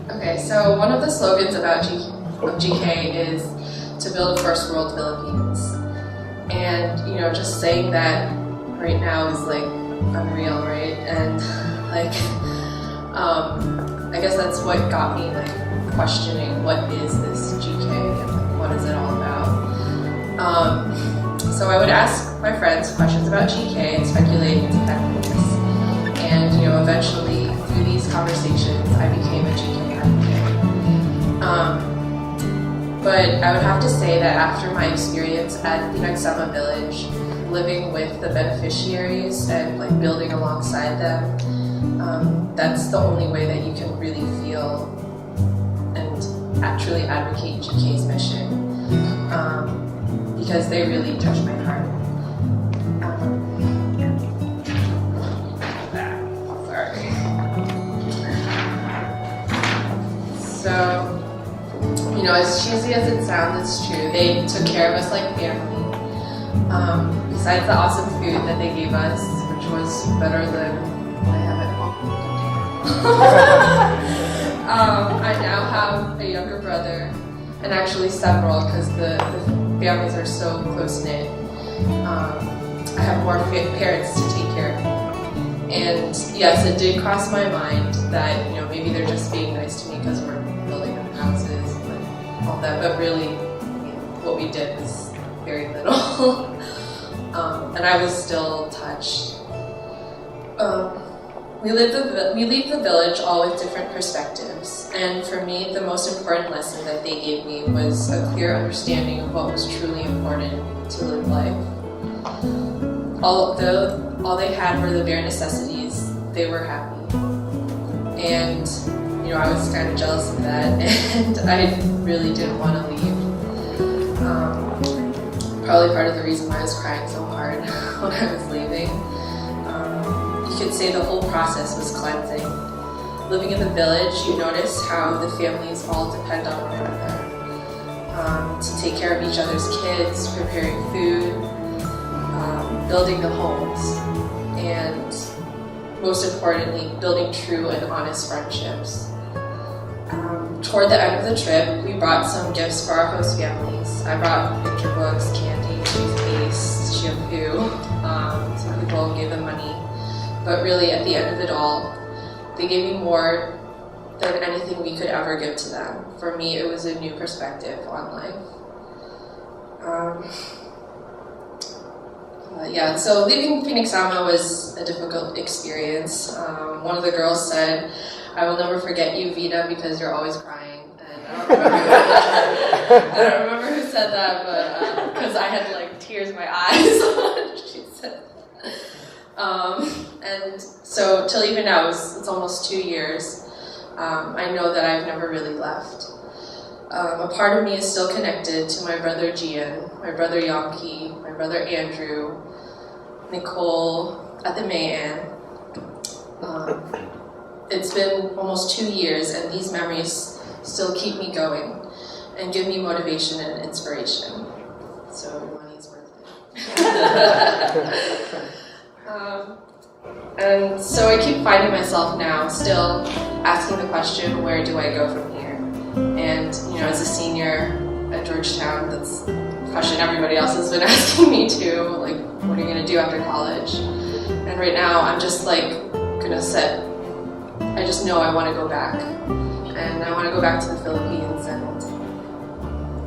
Okay, so one of the slogans about GK is to build a first world Philippines. And, just saying that right now is like unreal, right? And like, I guess that's what got me like questioning what is this GK and like, what is it all about? So I would ask my friends questions about GK and speculate into happiness. And, eventually through these conversations, I became a GK advocate. But I would have to say that after my experience at Vida'S village, living with the beneficiaries and like building alongside them, that's the only way that you can really feel and actually advocate GK's mission, because they really touch my heart. Sorry. So, as cheesy as it sounds, it's true. They took care of us like family. Besides the awesome food that they gave us, which was better than what I have at home. I now have a younger brother, and actually several, because the families are so close-knit. I have more parents to take care of me. And yes, it did cross my mind that, maybe they're just being nice to me because we're building them houses and all that, but really, what we did was very little. And I was still touched. We leave the village all with different perspectives, and for me, the most important lesson that they gave me was a clear understanding of what was truly important to live life. Although all they had were the bare necessities, they were happy. And, I was kind of jealous of that, and I really didn't want to leave. Probably part of the reason why I was crying so hard when I was leaving. You could say the whole process was cleansing. Living in the village, you notice how the families all depend on one another to take care of each other's kids, preparing food, building the homes, and most importantly, building true and honest friendships. Toward the end of the trip, we brought some gifts for our host families. I brought picture books, candy, toothpaste, shampoo. Some people gave them money. But really, at the end of it all, they gave me more than anything we could ever give to them. For me, it was a new perspective on life. So leaving Phoenix Ama was a difficult experience. One of the girls said, "I will never forget you, Vida, because you're always crying." And I don't remember who said that, but because I had like tears in my eyes when she said that. And so till even now, it's almost 2 years. I know that I've never really left. A part of me is still connected to my brother Gian, my brother Yonki, my brother Andrew, Nicole, at the Mayan. It's been almost 2 years, and these memories still keep me going and give me motivation and inspiration. So your money's worth it. And so I keep finding myself now still asking the question, where do I go from here? And as a senior at Georgetown, that's a question everybody else has been asking me too, like, what are you going to do after college? And right now I'm just like gonna set, I just know I want to go back, and I want to go back to the Philippines and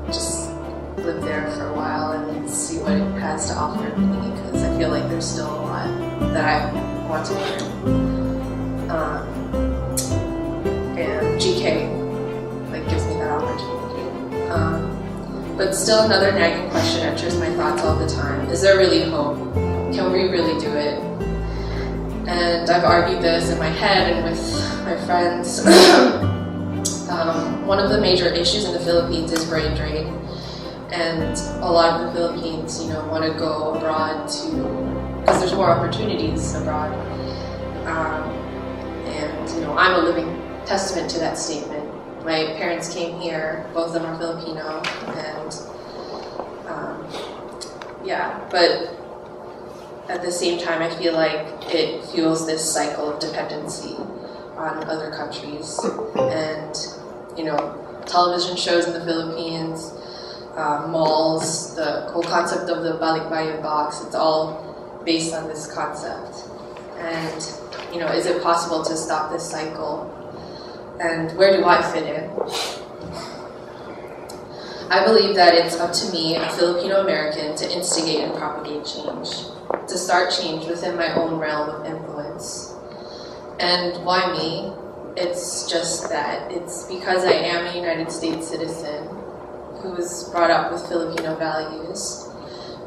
just live there for a while and see what it has to offer me, because I feel like there's still a lot that I want to learn. And GK gives me that opportunity. But still, another nagging question enters my thoughts all the time. Is there really hope? Can we really do it? And I've argued this in my head and with my friends. One of the major issues in the Philippines is brain drain. And a lot of the Philippines, want to go abroad because there's more opportunities abroad. I'm a living testament to that statement. My parents came here, both of them are Filipino, and but at the same time, I feel like it fuels this cycle of dependency on other countries. And, television shows in the Philippines, malls, the whole concept of the balikbayan box, it's all based on this concept. And, is it possible to stop this cycle? And where do I fit in? I believe that it's up to me, a Filipino American, to instigate and propagate change, to start change within my own realm of influence. And why me? It's just that it's because I am a United States citizen who was brought up with Filipino values,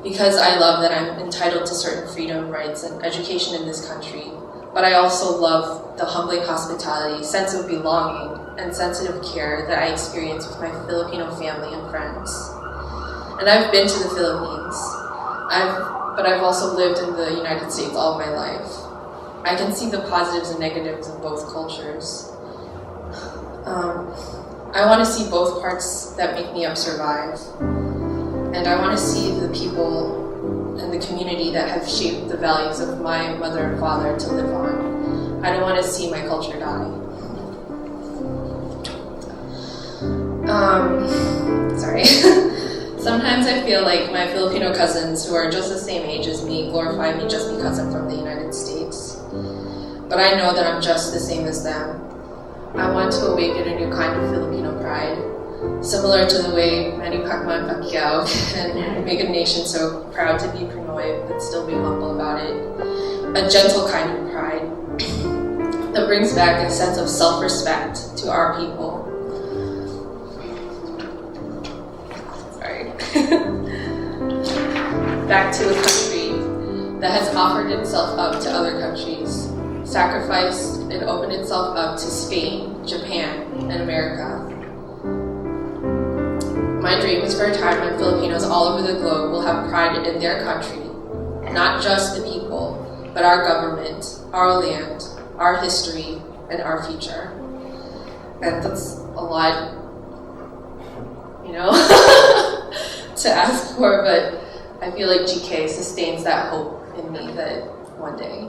because I love that I'm entitled to certain freedom, rights, and education in this country, but I also love the humbling hospitality, sense of belonging, and sensitive care that I experience with my Filipino family and friends. And I've been to the Philippines, but I've also lived in the United States all of my life. I can see the positives and negatives of both cultures. I want to see both parts that make me up survive. And I want to see the people and the community that have shaped the values of my mother and father to live on. I don't want to see my culture die. Sorry. Sometimes I feel like my Filipino cousins who are just the same age as me glorify me just because I'm from the United States. But I know that I'm just the same as them. I want to awaken a new kind of Filipino pride, similar to the way Manny Pacquiao can make a nation so proud to be Pinoy but still be humble about it. A gentle kind of pride that brings back a sense of self-respect to our people. Sorry. Back to a country that has offered itself up to other countries, sacrificed and opened itself up to Spain, Japan, and America. My dream is for a time when Filipinos all over the globe will have pride in their country, not just the people, but our government, our land, our history, and our future. And that's a lot, to ask for, but I feel like GK sustains that hope in me that one day